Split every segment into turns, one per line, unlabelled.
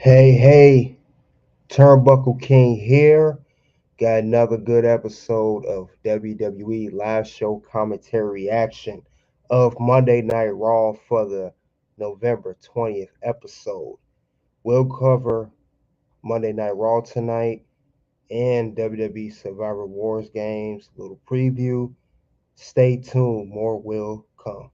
Hey, Turnbuckle King here. Got another good episode of WWE Live Show Commentary reaction of Monday Night Raw for the November 20th episode. We'll cover Monday Night Raw tonight and WWE Survivor Wars games, little preview. Stay tuned, more will come.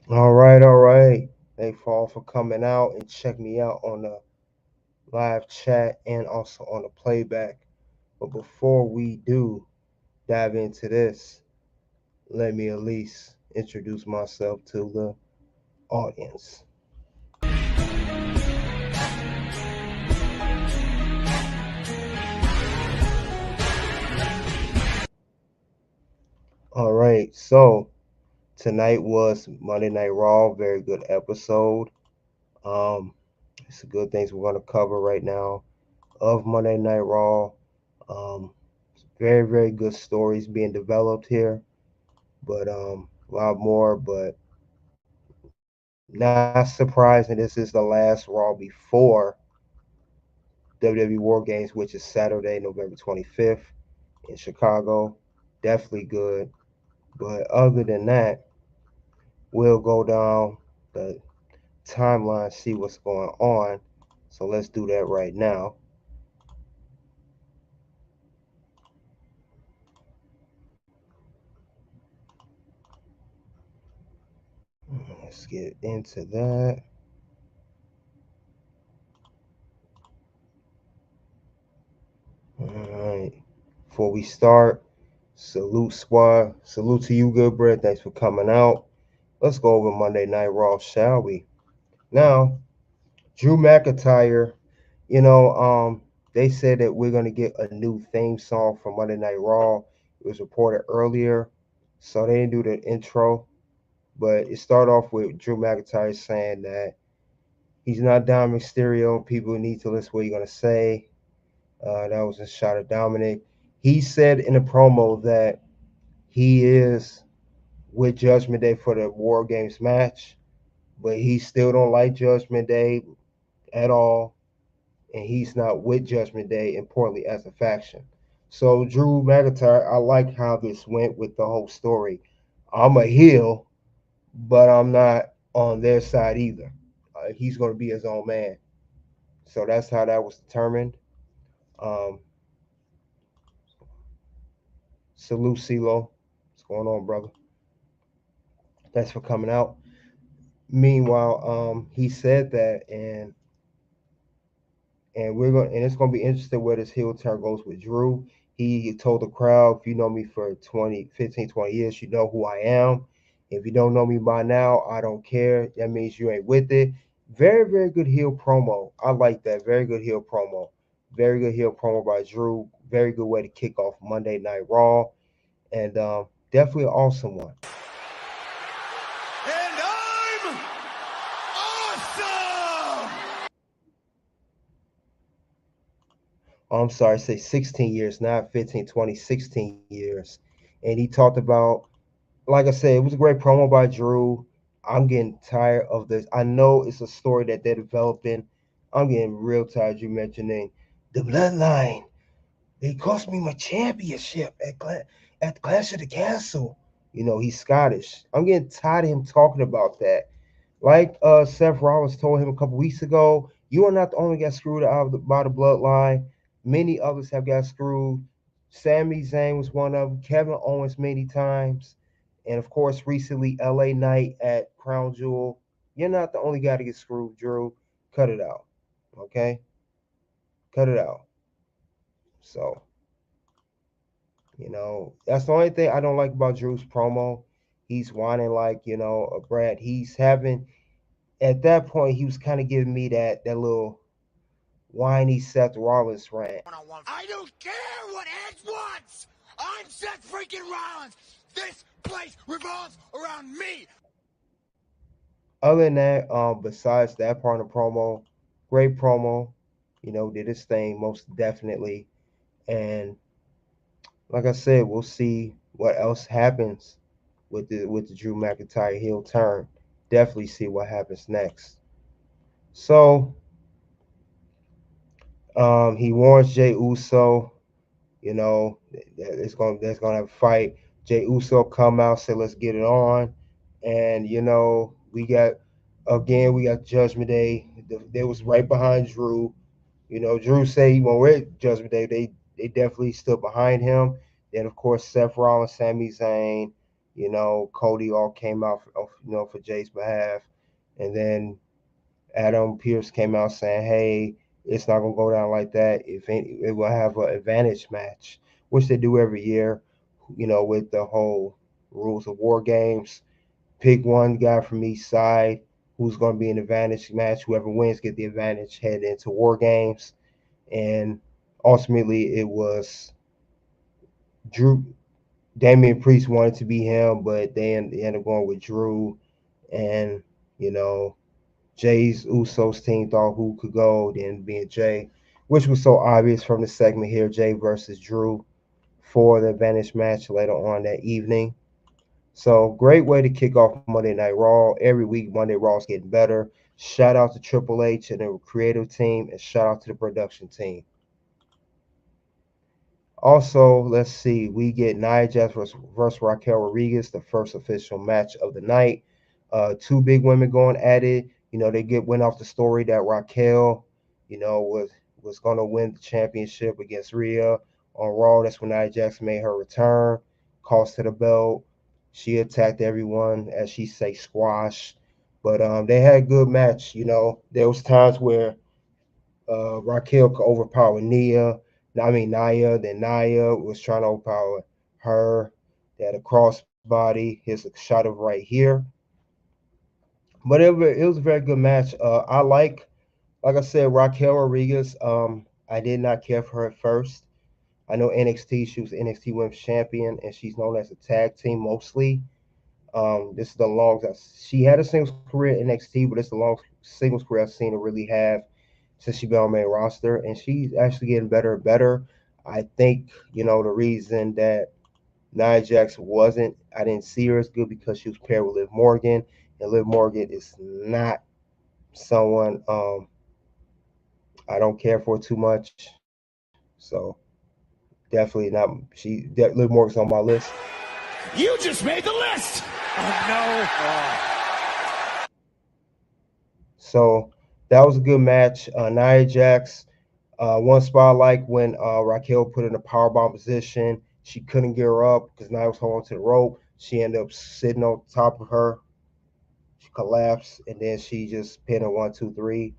All right. Thank you all for coming out and check me out on the live chat and also on the playback. But before we do dive into this, let me at least introduce myself to the audience. All right, so tonight was Monday Night Raw, very good episode. Um, it's a good things we're going to cover right now of Monday Night Raw. Very good stories being developed here, but a lot more. But not surprising, this is the last Raw before WWE War Games, which is Saturday, November 25th in Chicago. Definitely good. But other than that, we'll go down the timeline, see what's going on. So let's do that right now. Let's get into that. All right. Before we start, salute squad. Salute to you, good bread. Thanks for coming out. Let's go over Monday Night Raw, shall we? Now, Drew McIntyre, you know, they said that we're gonna get a new theme song for Monday Night Raw. It was reported earlier, so they didn't do the intro, but it started off with Drew McIntyre saying that he's not Dominic Mysterio. People need to listen to what you're gonna say. That was a shot at Dominic. He said in a promo that he is with Judgment Day for the War Games match, but he still don't like Judgment Day at all, and he's not with Judgment Day, importantly, as a faction. So Drew McIntyre, I like how this went with the whole story. I'm a heel, but I'm not on their side either. He's going to be his own man. So that's how that was determined. Um, Salute CeeLo. What's going on, brother? Thanks for coming out. Meanwhile, he said that, and it's gonna be interesting where this heel turn goes with Drew. He told the crowd, if you know me for 20 years, you know who I am. If you don't know me by now, I don't care. That means you ain't with it. Very good heel promo. I like that. Very good heel promo. Very good heel promo by Drew. Very good way to kick off Monday Night Raw. And definitely an awesome one.
And I'm awesome!
I'm sorry, say 16 years, not 15, 20, 16 years. And he talked about, like I said, it was a great promo by Drew. I'm getting tired of this. I know it's a story that they're developing. I'm getting real tired of you mentioning the bloodline. They cost me my championship at Clash of the Castle. You know, he's Scottish. I'm getting tired of him talking about that. Like Seth Rollins told him a couple weeks ago, you are not the only guy screwed out by the bloodline. Many others have got screwed. Sami Zayn was one of them. Kevin Owens many times. And of course, recently, LA Knight at Crown Jewel. You're not the only guy to get screwed, Drew. Cut it out. Okay? Cut it out. So, that's the only thing I don't like about Drew's promo. He's whining like, a brat. He's having at that point, he was kind of giving me that little whiny Seth Rollins rant.
I don't care what Edge wants! I'm Seth freaking Rollins. This place revolves around me.
Other than that, besides that part of the promo, great promo. Did his thing most definitely. And like I said, we'll see what else happens with the Drew McIntyre heel turn. Definitely see what happens next. So he warns Jey Uso. That's gonna have a fight. Jey Uso come out, say let's get it on, and we got Judgment Day. They was right behind Drew. Drew say when we're at Judgment Day, they definitely stood behind him. Then of course Seth Rollins, Sami Zayn, Cody all came out for Jay's behalf, and then Adam Pierce came out saying, "Hey, it's not gonna go down like that. If any, it will have an advantage match, which they do every year. With the whole rules of war games. Pick one guy from each side who's going to be an advantage match. Whoever wins get the advantage head into war games. And ultimately, it was Drew. Damian Priest wanted to be him, but they ended up going with Drew. And you know, Jay's Usos team thought who could go, then being Jay, which was so obvious from the segment here, Jay versus Drew for the advantage match later on that evening. So great way to kick off Monday Night Raw. Every week Monday Raw's getting better. Shout out to Triple H and the creative team, and shout out to the production team. Also, let's see, we get Nia Jax versus Raquel Rodriguez, the first official match of the night. Two big women going at it. Went off the story that Raquel, was going to win the championship against Rhea on Raw. That's when Nia Jax made her return, cost her the belt. She attacked everyone, as she say, squash. But they had a good match. There was times where Raquel could overpower Nia. Then Nia was trying to overpower her. They had a crossbody. Here's a shot of right here. But it was a very good match. Like I said, Raquel Rodriguez. I did not care for her at first. I know NXT. She was NXT Women's Champion, and she's known as a tag team mostly. This is the longest she had a singles career in NXT, but it's the long singles career I've seen her really have since she been on main roster, and she's actually getting better and better. I think the reason that Nia Jax I didn't see her as good because she was paired with Liv Morgan, and Liv Morgan is not someone I don't care for too much. So definitely not. Liv Morgan's on my list.
You just made the list. Oh no.
So that was a good match. Nia Jax. One spot I like when Raquel put in a powerbomb position. She couldn't get her up because Nia was holding to the rope. She ended up sitting on top of her. She collapsed, and then she just pinned her 1, 2, 3.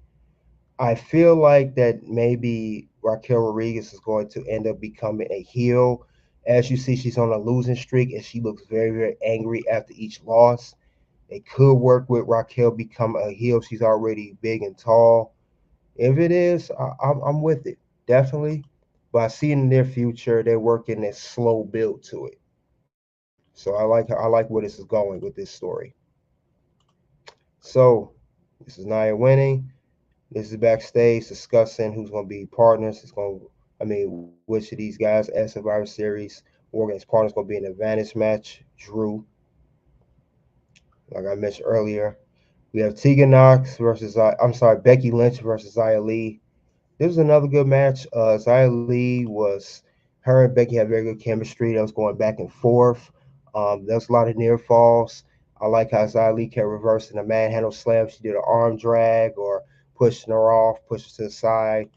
I feel like that maybe Raquel Rodriguez is going to end up becoming a heel. As you see, she's on a losing streak, and she looks very, very angry after each loss. It could work with Raquel become a heel. She's already big and tall. If it is, I'm with it, definitely. But I see in the near future they're working a slow build to it. So I like where this is going with this story. So this is Nia winning. This is backstage discussing who's going to be partners. Which of these guys at Survivor Series or against partners going to be an advantage match. Drew, like I mentioned earlier. We have Tegan Knox Becky Lynch versus Xia Li. This was another good match. Xia Li her and Becky had very good chemistry. That was going back and forth. There was a lot of near falls. I like how Xia Li kept reversing a manhandle slam. She did an arm drag or pushing her off, pushing to the side.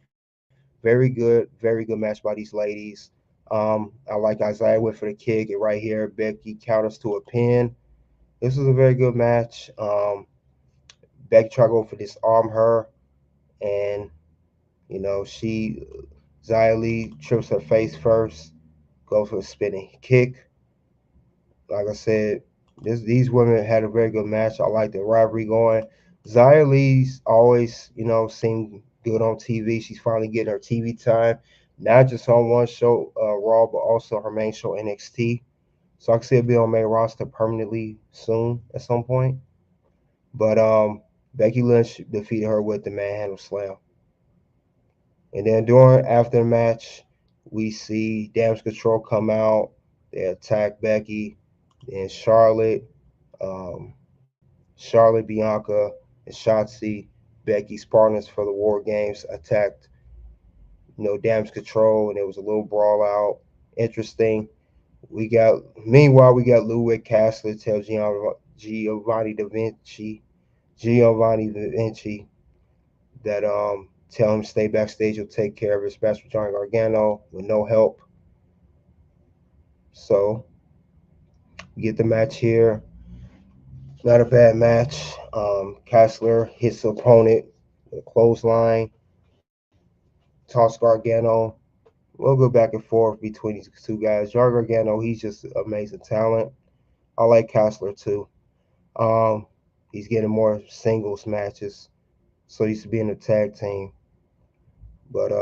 Very good match by these ladies. I like Isaiah went for the kick, and right here, Becky counters to a pin. This was a very good match. Becky tried to go for disarm her, and she Xia Li trips her face first, goes for a spinning kick. Like I said, these women had a very good match. I like the rivalry going. Xia Li's always, seemed good on TV. She's finally getting her TV time. not just on one show, Raw, but also her main show NXT. So I can see it be on main roster permanently soon at some point. But Becky Lynch defeated her with the manhandle slam. And then during after the match, we see Damage Control come out. They attack Becky. Then um, Charlotte, Bianca, and Shotzi, Becky's partners for the War Games, attacked Damage Control, and there was a little brawl out. Interesting. Meanwhile, we got Ludwig Kessler tell Giovanni Da Vinci that tell him stay backstage. He'll take care of his match with Johnny Gargano with no help. So we get the match here. Not a bad match. Kessler hits the opponent with a clothesline, toss Gargano. We'll go back and forth between these two guys. Johnny Gargano, he's just amazing talent. I like Kessler too. Um, he's getting more singles matches, so he used to be in a tag team. But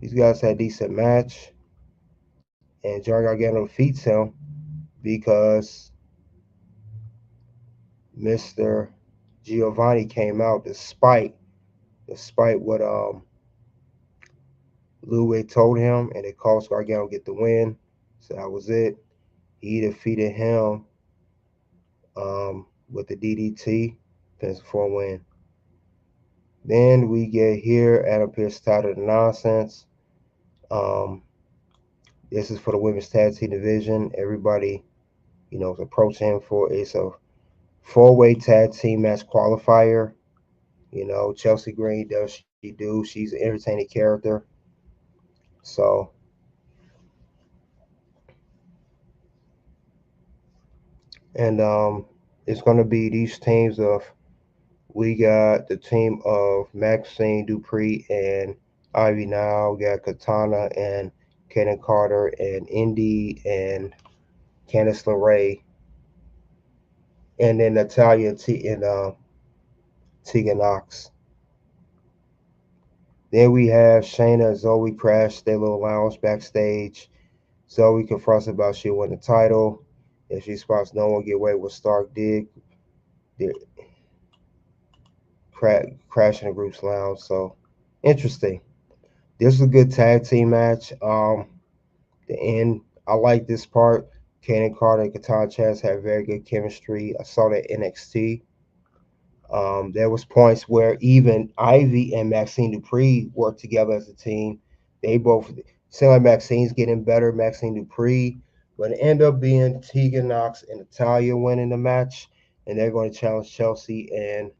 these guys had a decent match, and Johnny Gargano defeats him because Mr. Giovanni came out despite what Ludwig told him, and it cost Gargano get the win. So that was it. He defeated him with the DDT, finish for a win. Then we get here Adam Pearce tired of the nonsense. Um, this is for the women's tag team division. Everybody, is approaching him for it's a four-way tag team match qualifier. Chelsea Green does she do. She's an entertaining character. So and it's gonna be these teams of we got the team of Maxine Dupree and Ivy Now. We got Katana and Kaden Carter and Indy and Candice LeRae. And then Natalia and Tegan Knox. Then we have Shayna and Zoe crash their little lounge backstage. Zoe confronts about she won the title. If she spots no one get away with Stark did crash in the group's lounge. So interesting. This was a good tag team match. The end, I like this part. Kaden Carter and Katana Chance had very good chemistry. I saw that NXT. There was points where even Ivy and Maxine Dupree worked together as a team. They both seem like Maxine's getting better, Maxine Dupree, but it ended up being Tegan Knox and Natalia winning the match, and they're going to challenge Chelsea and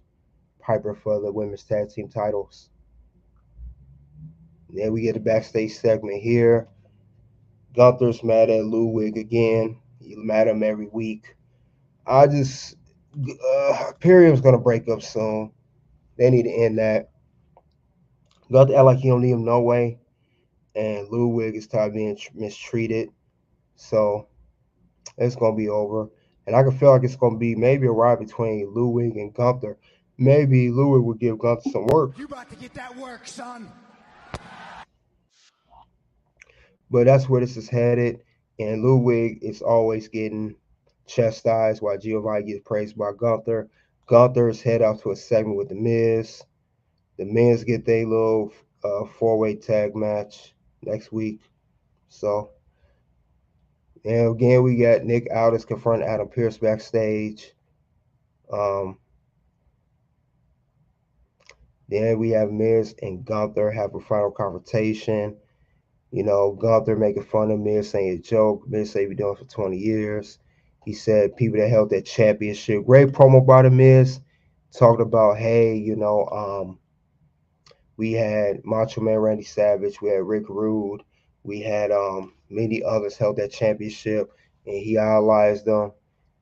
Piper for the women's tag team titles. And then we get a backstage segment here. Gunther's mad at Ludwig again. He's mad at him every week. I just Imperium's gonna break up soon. They need to end that. Gunther act like he don't need him no way, and Ludwig is tired of being mistreated. So it's gonna be over. And I can feel like it's gonna be maybe a ride between Ludwig and Gunther. Maybe Ludwig will give Gunther some work.
You about to get that work, son.
But that's where this is headed. And Ludwig is always getting chastised while Giovanni gets praised by Gunther. Gunther's head out to a segment with The Miz. The Miz get their little four-way tag match next week. So, and again, we got Nick Aldis confronting Adam Pearce backstage. Um, then we have Miz and Gunther have a final confrontation. Gunther making fun of Miz, saying a joke. Miz say we doing it for 20 years. He said people that held that championship. Great promo by the Miz. Talked about, hey, we had Macho Man Randy Savage, we had Rick Rude, we had many others held that championship, and he idolized them.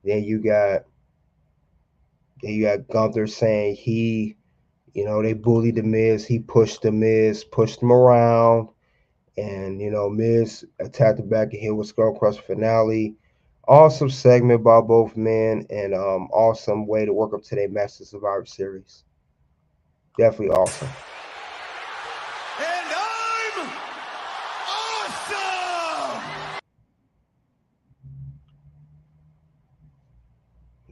Then you got Gunther saying they bullied the Miz. He pushed the Miz, pushed him around. And, Miz attacked the back and hit with Skull Crusher finale. Awesome segment by both men and awesome way to work up to their Master Survivor Series. Definitely awesome.
And I'm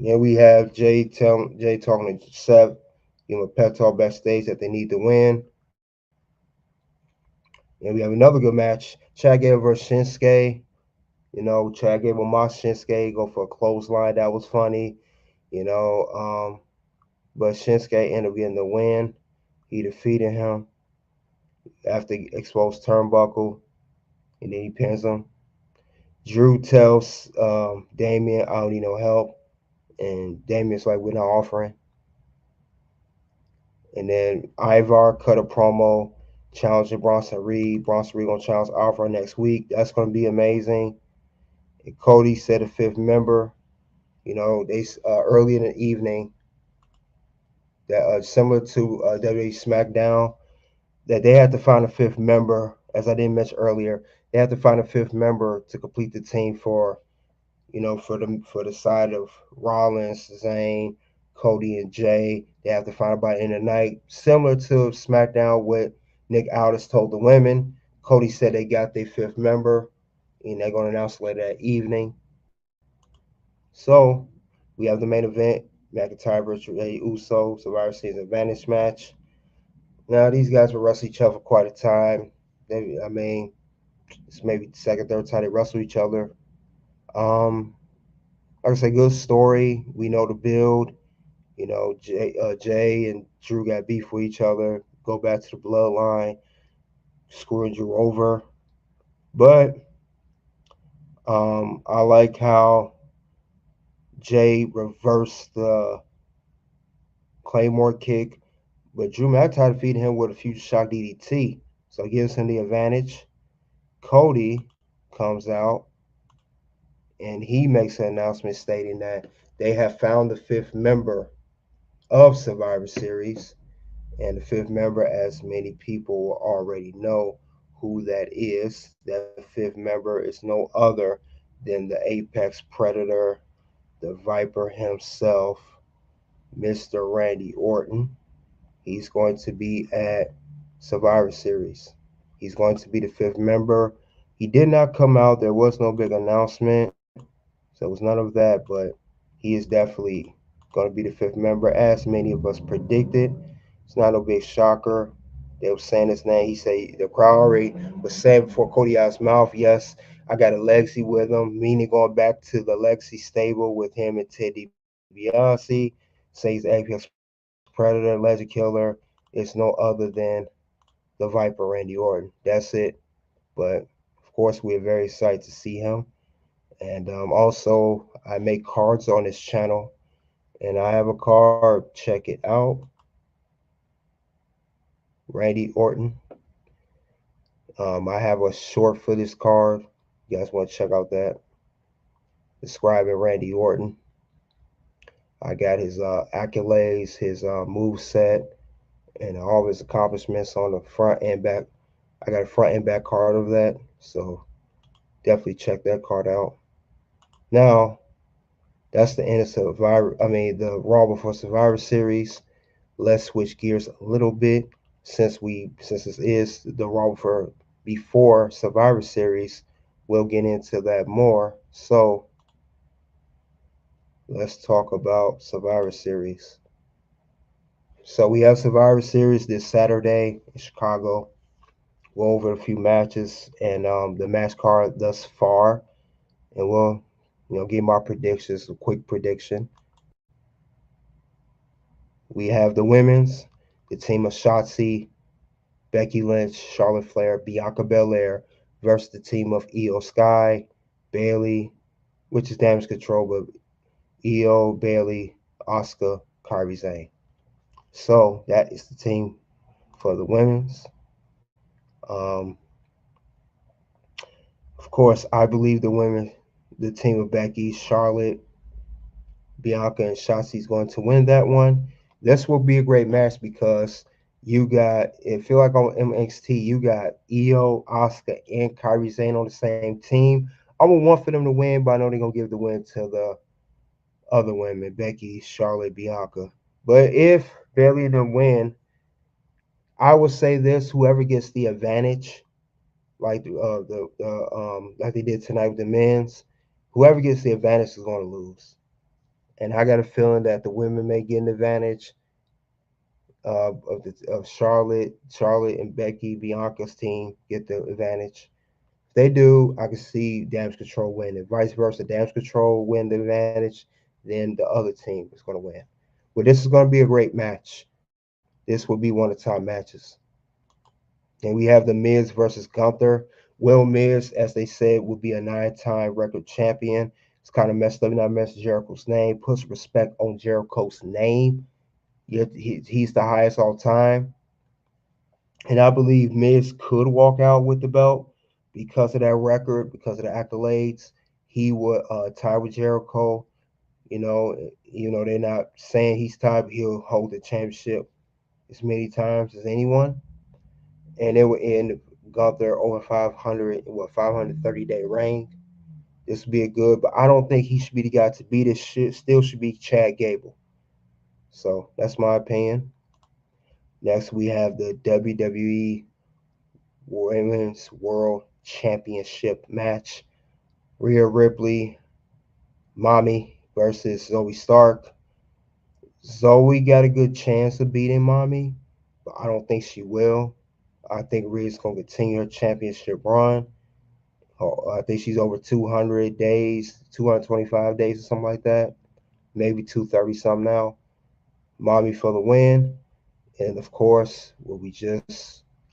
Yeah, we have Jay talking to Seth, give him a pep talk backstage that they need to win. And we have another good match. Chad Gable versus Shinsuke. Chad Gable my Shinsuke go for a clothesline. That was funny. You know, but Shinsuke ended up getting the win. He defeated him after he exposed turnbuckle, and then he pins him. Drew tells Damien, I don't need no help. And Damien's like, we're not offering. And then Ivar cut a promo challenging Bronson Reed. Bronson Reed gonna challenge Ivar next week. That's gonna be amazing. And Cody said a fifth member. They early in the evening that similar to WWE SmackDown that they had to find a fifth member. As I didn't mention earlier, they had to find a fifth member to complete the team for for the side of Rollins, Zayn, Cody, and Jay. They have to find out by the end of the night. Similar to SmackDown, what Nick Aldis told the women. Cody said they got their fifth member, and they're going to announce later that evening. So we have the main event: McIntyre versus Jey Uso, Survivor Series Advantage match. Now these guys will wrestle each other for quite a time. I mean, it's maybe the second, third time they wrestle each other. Um, like I say, good story. We know the build. Jay and Drew got beef with each other. Go back to the bloodline, screwing Drew over. But I like how Jay reversed the Claymore kick, but Drew McIntyre defeated him with a future shock DDT, so it gives him the advantage. Cody comes out and he makes an announcement stating that they have found the fifth member of Survivor Series. And the fifth member, as many people already know who that is, that fifth member is no other than the apex predator, the Viper himself, Mr. Randy Orton. He's going to be at Survivor Series. He's going to be the fifth member. He did not come out. There was no big announcement. So it was none of that, but he is definitely going to be the fifth member, as many of us predicted. It's not no big shocker. They were saying his name. He said the crowd already was saying before Cody out his mouth, yes, I got a legacy with him, meaning going back to the legacy stable with him and Ted DiBiase. Say he's Apex Predator, Legend Killer. It's no other than the Viper Randy Orton. That's it. But of course, we're very excited to see him. And also, I make cards on this channel, and I have a card. Check it out. Randy Orton. I have a short for this card. You guys want to check out that? Describing Randy Orton. I got his accolades, his move set, and all of his accomplishments on the front and back. I got a front and back card of that, so definitely check that card out. Now, that's the end of Survivor. I mean, the Raw before Survivor Series. Let's switch gears a little bit since this is the Raw before Survivor Series. We'll get into that more. So let's talk about Survivor Series. So we have Survivor Series this Saturday in Chicago. Go over a few matches and the match card thus far, and we'll give my predictions. A quick prediction. We have the women's, the team of Shotzi, Becky Lynch, Charlotte Flair, Bianca Belair versus the team of Io Sky, Bailey, which is Damage Control, but Io, Bailey, Asuka, Kairi Sane. So that is the team for the women's. Of course, I believe the team of Becky, Charlotte, Bianca, and Shotzi is going to win that one. This will be a great match because it feel like on MXT, you got Io, Asuka, and Kairi Sane on the same team. I would want for them to win, but I know they're going to give the win to the other women, Becky, Charlotte, Bianca. But if Bailey and them win, I would say this: whoever gets the advantage, like they did tonight with the men's, whoever gets the advantage is going to lose. And I got a feeling that the women may get an advantage of Charlotte and Becky, Bianca's team get the advantage. If they do, I can see Damage Control win. If vice versa, Damage Control win the advantage, then the other team is going to win. Well, this is going to be a great match. This will be one of the top matches. And we have the Miz versus Gunther. Will Miz, as they said, will be a 9-time record champion. It's kind of messed up not mention Jericho's name. Puts respect on Jericho's name. Yet he's the highest all time. And I believe Miz could walk out with the belt because of that record, because of the accolades. He would tie with Jericho. They're not saying he's tied, but he'll hold the championship as many times as anyone. And it would end Gunther over 530-day reign. This would be a good, but I don't think he should be the guy to beat it. Still should be Chad Gable. So that's my opinion. Next, we have the WWE Women's World Championship match. Rhea Ripley, Mommy versus Zoe Stark. Zoe got a good chance of beating Mommy, but I don't think she will. I think Rhea's going to continue her championship run. I think she's over 200 days, 225 days or something like that. Maybe 230 something now. Mommy for the win. And of course, what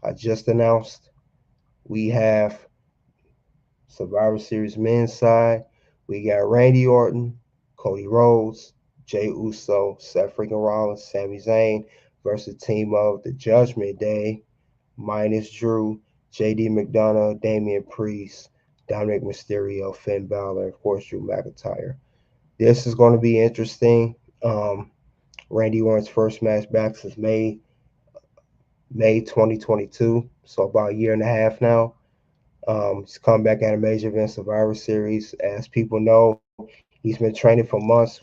I just announced, we have Survivor Series men's side. We got Randy Orton, Cody Rhodes, Jey Uso, Seth freaking Rollins, Sami Zayn versus team of the Judgment Day, minus Drew, JD McDonough, Damian Priest, Dominic Mysterio, Finn Balor, of course, Drew McIntyre. This is going to be interesting. Randy Orton's first match back since May 2022, so about a year and a half now. He's come back at a major event, Survivor Series. As people know, he's been training for months.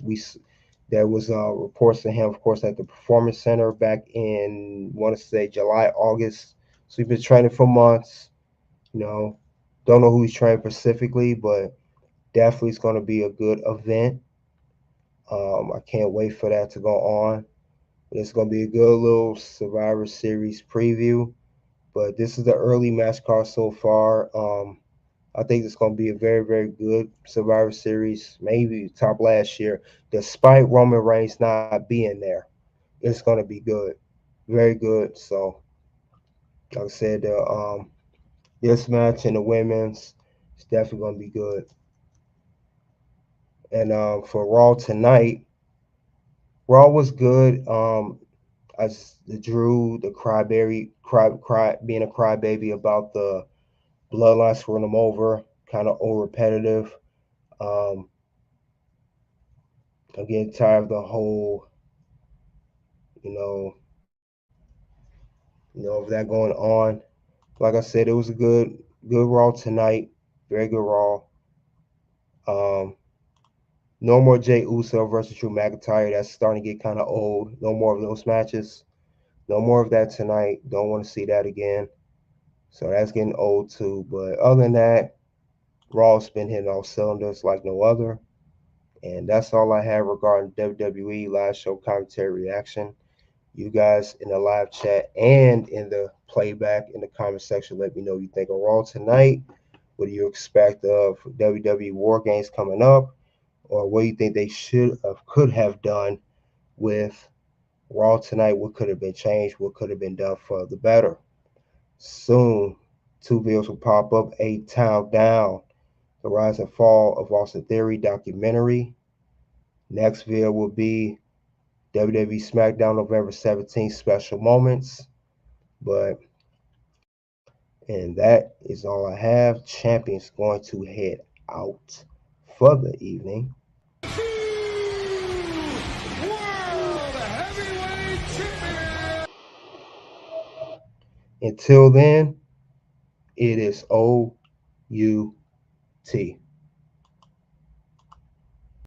There was reports to him, of course, at the Performance Center back in, I want to say, July, August. So he's been training for months. You know, don't know who he's training specifically, but definitely it's going to be a good event. I can't wait for that to go on. It's going to be a good little Survivor Series preview. But this is the early match card so far. I think it's going to be a very, very good Survivor Series, maybe top last year. Despite Roman Reigns not being there, it's going to be good, very good. So, like I said, this match in the women's is definitely going to be good. And for Raw tonight, Raw was good. As the Drew, the being a crybaby about the bloodline screwing him over, kind of over repetitive. Um, I'm getting tired of the whole, you know, of that going on. Like I said, it was a good Raw tonight. Very good Raw. Um, no more Jey Uso versus Drew McIntyre. That's starting to get kind of old. No more of those matches. No more of that tonight. Don't want to see that again. So that's getting old too. But other than that, Raw's been hitting all cylinders like no other. And that's all I have regarding WWE Live Show Commentary reaction. You guys in the live chat and in the playback in the comment section, let me know what you think of Raw tonight. What do you expect of WWE War Games coming up? Or what do you think they could have done with Raw tonight? What could have been changed? What could have been done for the better? Soon, two videos will pop up. A Town Down, the rise and fall of Austin Theory documentary. Next video will be WWE SmackDown November 17th special moments. And that is all I have. Champions going to head out for the evening. Until then, it is OUT.